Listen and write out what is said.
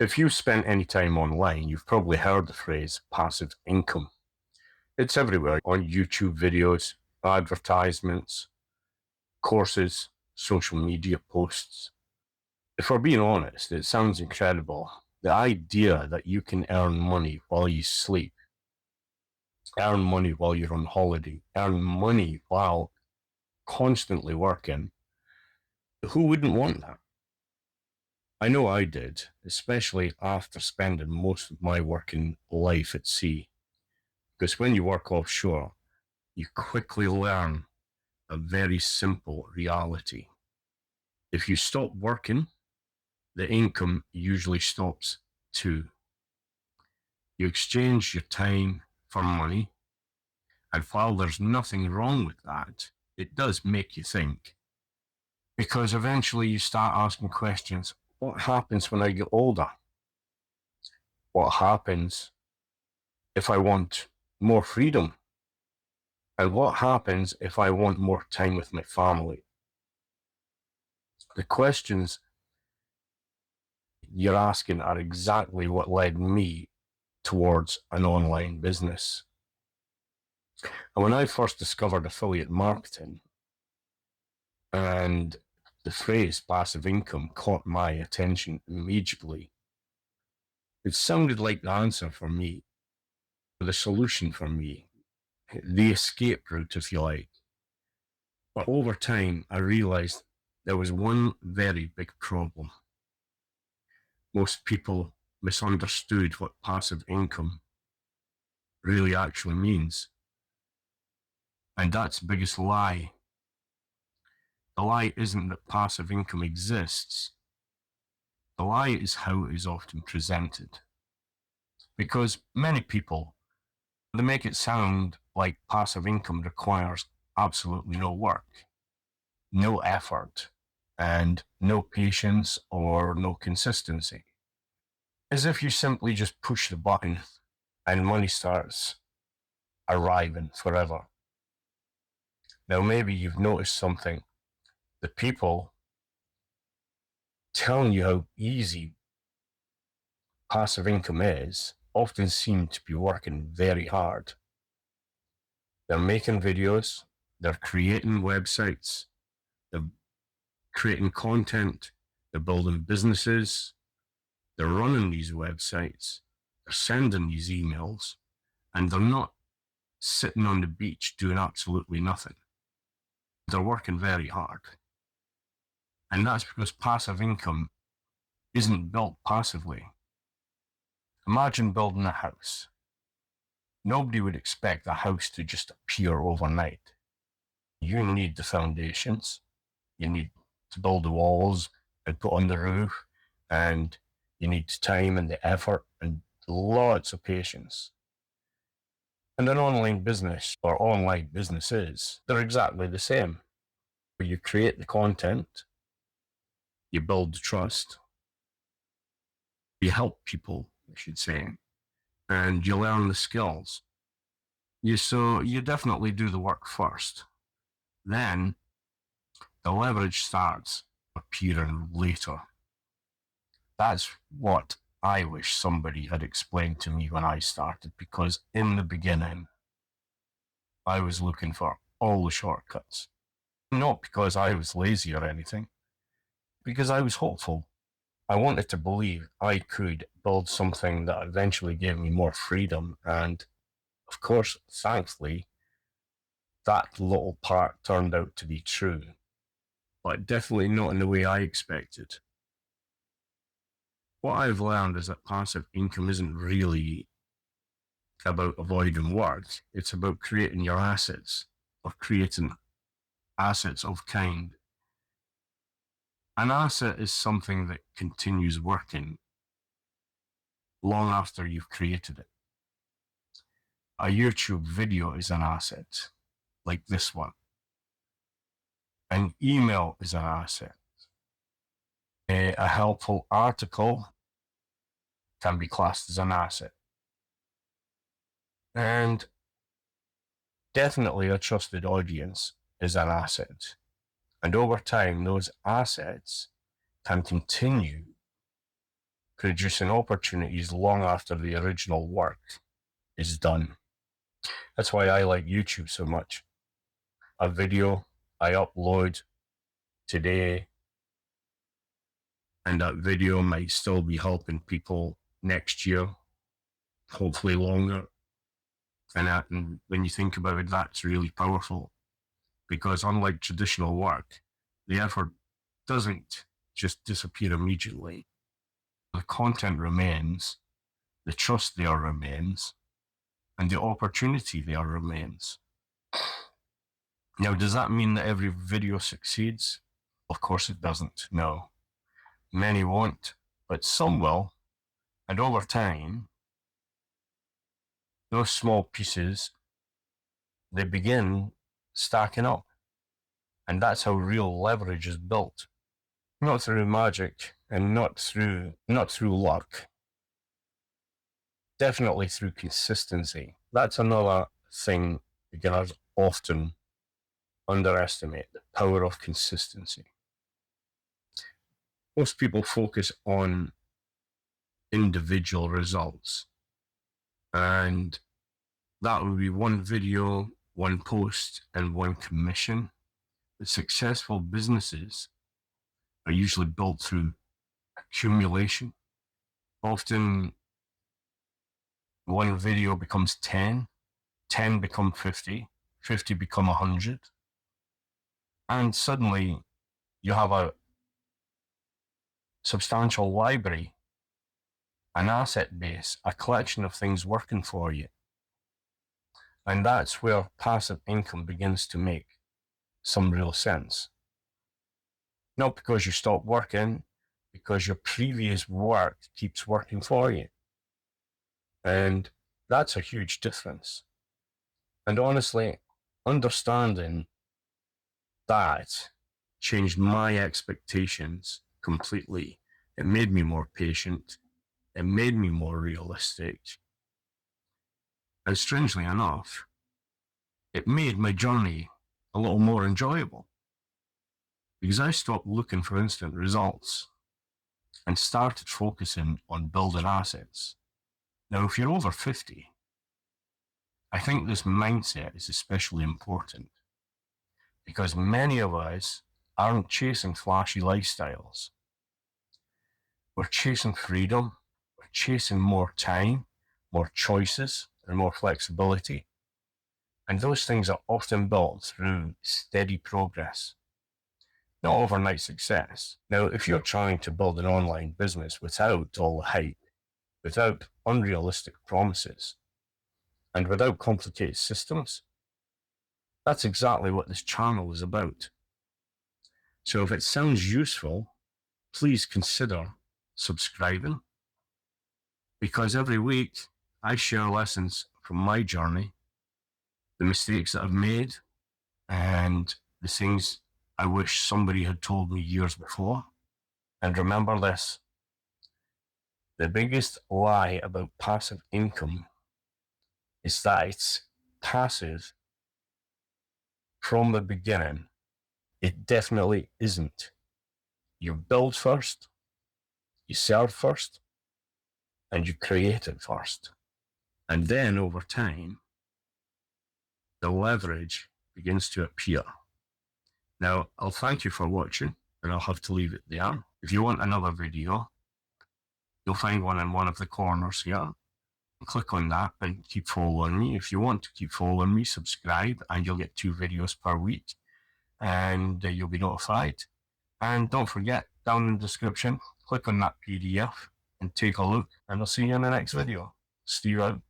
If you've spent any time online, you've probably heard the phrase passive income. It's everywhere on YouTube videos, advertisements, courses, social media posts. If we're being honest, it sounds incredible. The idea that you can earn money while you sleep, earn money while you're on holiday, earn money while constantly working, who wouldn't want that? I know I did, especially after spending most of my working life at sea. Because when you work offshore, you quickly learn a very simple reality. If you stop working, the income usually stops too. You exchange your time for money, and while there's nothing wrong with that, it does make you think. Because eventually you start asking questions. What happens when I get older? What happens if I want more freedom? And what happens if I want more time with my family? The questions you're asking are exactly what led me towards an online business. And when I first discovered affiliate marketing and the phrase passive income caught my attention immediately, it sounded like the answer for me, the solution for me, the escape route, if you like. But over time, I realized there was one very big problem. Most people misunderstood what passive income really actually means. And that's the biggest lie. The lie isn't that passive income exists. The lie is how it is often presented. Because many people, they make it sound like passive income requires absolutely no work, no effort, and no patience or no consistency. As if you simply just push the button and money starts arriving forever. Now, maybe you've noticed something. The people telling you how easy passive income is often seem to be working very hard. They're making videos, they're creating websites, they're creating content, they're building businesses, they're running these websites, they're sending these emails, and they're not sitting on the beach doing absolutely nothing. They're working very hard. And that's because passive income isn't built passively. Imagine building a house. Nobody would expect a house to just appear overnight. You need the foundations, you need to build the walls and put on the roof, and you need time and the effort and lots of patience. And an online business or online businesses, they're exactly the same. You create the content, you build the trust, you help people, I should say, and you learn the skills. So you definitely do the work first. Then the leverage starts appearing later. That's what I wish somebody had explained to me when I started, because in the beginning, I was looking for all the shortcuts. Not because I was lazy or anything, because I was hopeful. I wanted to believe I could build something that eventually gave me more freedom. And of course, thankfully, that little part turned out to be true, but definitely not in the way I expected. What I've learned is that passive income isn't really about avoiding work. It's about creating your assets, or creating assets of kind. An asset is something that continues working long after you've created it. A YouTube video is an asset, like this one. An email is an asset. A helpful article can be classed as an asset. And definitely a trusted audience is an asset. And over time, those assets can continue producing opportunities long after the original work is done. That's why I like YouTube so much. A video I upload today, and that video might still be helping people next year, hopefully longer. And when you think about it, that's really powerful, because unlike traditional work, the effort doesn't just disappear immediately. The content remains, the trust there remains, and the opportunity there remains. Now, does that mean that every video succeeds? Of course it doesn't, no. Many won't, but some will. And over time, those small pieces, they begin stacking up. And that's how real leverage is built. Not through magic and not through luck. Definitely through consistency. That's another thing beginners often underestimate, the power of consistency. Most people focus on individual results, and that would be one video, one post, and one commission. But successful businesses are usually built through accumulation. Often one video becomes 10, 10 become 50, 50 become 100. And suddenly you have a substantial library, an asset base, a collection of things working for you. And that's where passive income begins to make some real sense. Not because you stop working, because your previous work keeps working for you. And that's a huge difference. And honestly, understanding that changed my expectations completely. It made me more patient. It made me more realistic. And strangely enough, it made my journey a little more enjoyable, because I stopped looking for instant results and started focusing on building assets. Now, if you're over 50, I think this mindset is especially important, because many of us aren't chasing flashy lifestyles. We're chasing freedom, we're chasing more time, more choices, and more flexibility. And those things are often built through steady progress, not overnight success. Now, if you're trying to build an online business without all the hype, without unrealistic promises, and without complicated systems, that's exactly what this channel is about. So if it sounds useful, please consider subscribing, because every week I share lessons from my journey, the mistakes that I've made, and the things I wish somebody had told me years before. And remember this: the biggest lie about passive income is that it's passive from the beginning. It definitely isn't. You build first, you serve first, and you create it first. And then over time, the leverage begins to appear. Now, I'll thank you for watching, and I'll have to leave it there. If you want another video, you'll find one in one of the corners here. Click on that and keep following me. If you want to keep following me, subscribe, and you'll get 2 videos per week, and you'll be notified. And don't forget, down in the description, click on that PDF and take a look, and I'll see you in the next video. Steve out.